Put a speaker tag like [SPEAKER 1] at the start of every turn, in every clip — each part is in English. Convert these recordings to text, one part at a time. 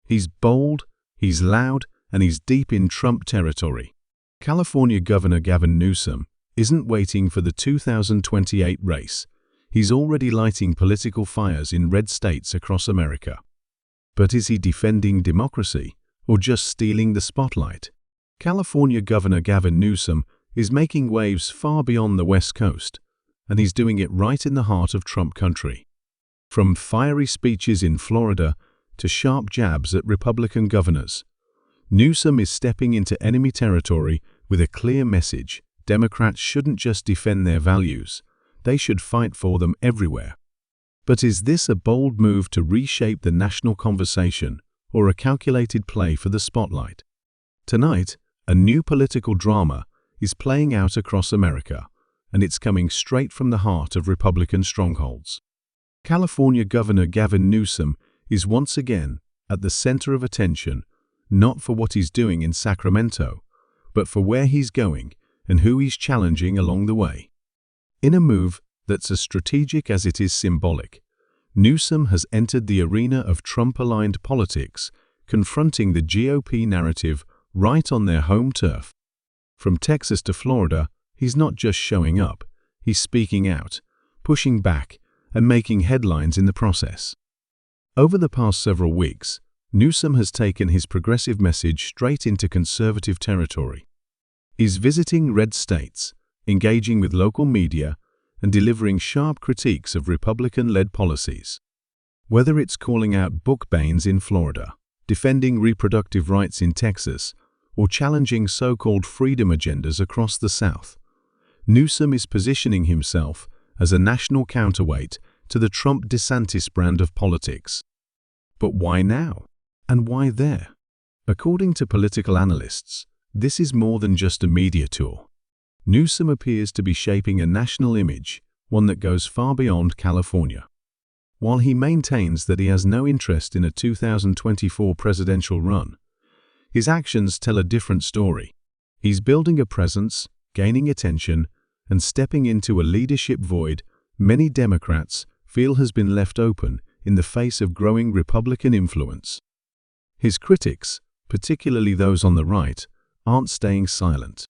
[SPEAKER 1] He's bold, he's loud, and he's deep in Trump territory. California Governor Gavin Newsom isn't waiting for the 2028 race. He's already lighting political fires in red states across America. But is he defending democracy or just stealing the spotlight? California Governor Gavin Newsom is making waves far beyond the West Coast, and he's doing it right in the heart of Trump country. From fiery speeches in Florida to sharp jabs at Republican governors, Newsom is stepping into enemy territory with a clear message. Democrats shouldn't just defend their values, they should fight for them everywhere. But is this a bold move to reshape the national conversation or a calculated play for the spotlight? Tonight, a new political drama is playing out across America, and it's coming straight from the heart of Republican strongholds. California Governor Gavin Newsom is once again at the center of attention, not for what he's doing in Sacramento, but for where he's going and who he's challenging along the way. In a move that's as strategic as it is symbolic, Newsom has entered the arena of Trump-aligned politics, confronting the GOP narrative right on their home turf. From Texas to Florida, he's not just showing up, he's speaking out, pushing back, and making headlines in the process. Over the past several weeks, Newsom has taken his progressive message straight into conservative territory. He's visiting red states, engaging with local media, and delivering sharp critiques of Republican-led policies. Whether it's calling out book bans in Florida, defending reproductive rights in Texas, or challenging so-called freedom agendas across the South, Newsom is positioning himself as a national counterweight to the Trump-DeSantis brand of politics. But why now? And why there? According to political analysts, this is more than just a media tour. Newsom appears to be shaping a national image, one that goes far beyond California. While he maintains that he has no interest in a 2024 presidential run, his actions tell a different story. He's building a presence, gaining attention, and stepping into a leadership void many Democrats feel has been left open in the face of growing Republican influence. His critics, particularly those on the right, aren't staying silent.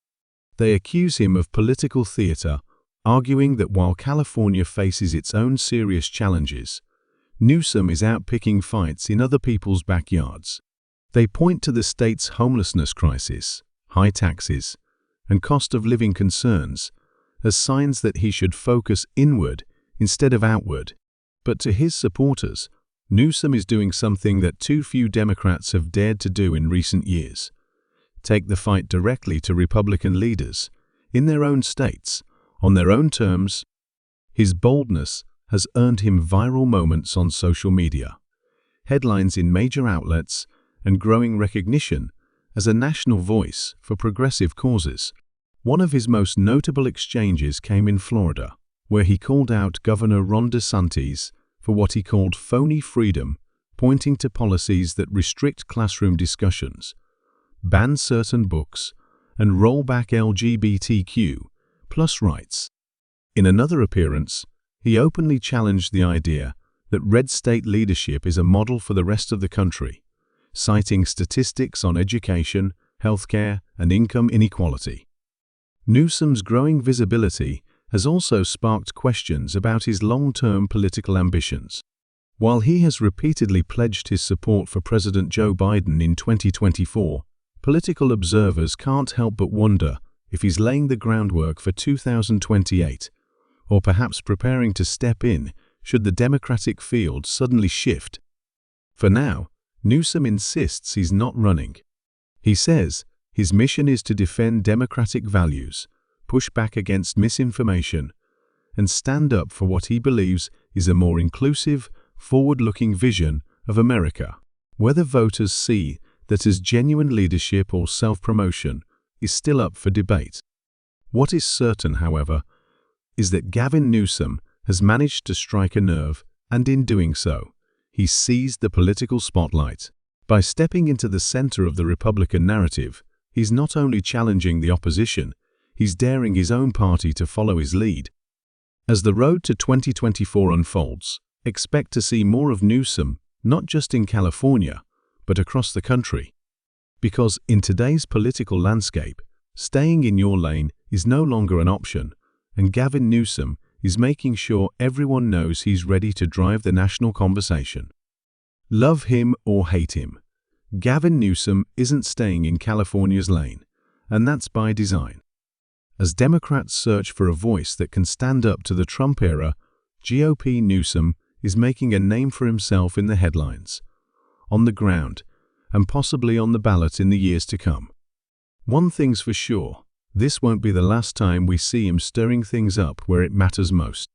[SPEAKER 1] They accuse him of political theater, arguing that while California faces its own serious challenges, Newsom is out picking fights in other people's backyards. They point to the state's homelessness crisis, high taxes, and cost of living concerns as signs that he should focus inward instead of outward. But to his supporters, Newsom is doing something that too few Democrats have dared to do in recent years: take the fight directly to Republican leaders, in their own states, on their own terms. His boldness has earned him viral moments on social media, headlines in major outlets, and growing recognition as a national voice for progressive causes. One of his most notable exchanges came in Florida, where he called out Governor Ron DeSantis for what he called phony freedom, pointing to policies that restrict classroom discussions, ban certain books, and roll back LGBTQ+ rights. In another appearance, he openly challenged the idea that red state leadership is a model for the rest of the country, citing statistics on education, healthcare, and income inequality. Newsom's growing visibility has also sparked questions about his long-term political ambitions. While he has repeatedly pledged his support for President Joe Biden in 2024, political observers can't help but wonder if he's laying the groundwork for 2028, or perhaps preparing to step in should the Democratic field suddenly shift. For now, Newsom insists he's not running. He says his mission is to defend democratic values, push back against misinformation, and stand up for what he believes is a more inclusive, forward-looking vision of America. Whether voters see that as genuine leadership or self-promotion is still up for debate. What is certain, however, is that Gavin Newsom has managed to strike a nerve, and in doing so, he seized the political spotlight. By stepping into the center of the Republican narrative, he's not only challenging the opposition, he's daring his own party to follow his lead. As the road to 2024 unfolds, expect to see more of Newsom, not just in California, but across the country. Because in today's political landscape, staying in your lane is no longer an option, and Gavin Newsom is making sure everyone knows he's ready to drive the national conversation. Love him or hate him, Gavin Newsom isn't staying in California's lane, and that's by design. As Democrats search for a voice that can stand up to the Trump era, GOP Newsom is making a name for himself in the headlines, on the ground, and possibly on the ballot in the years to come. One thing's for sure, this won't be the last time we see him stirring things up where it matters most.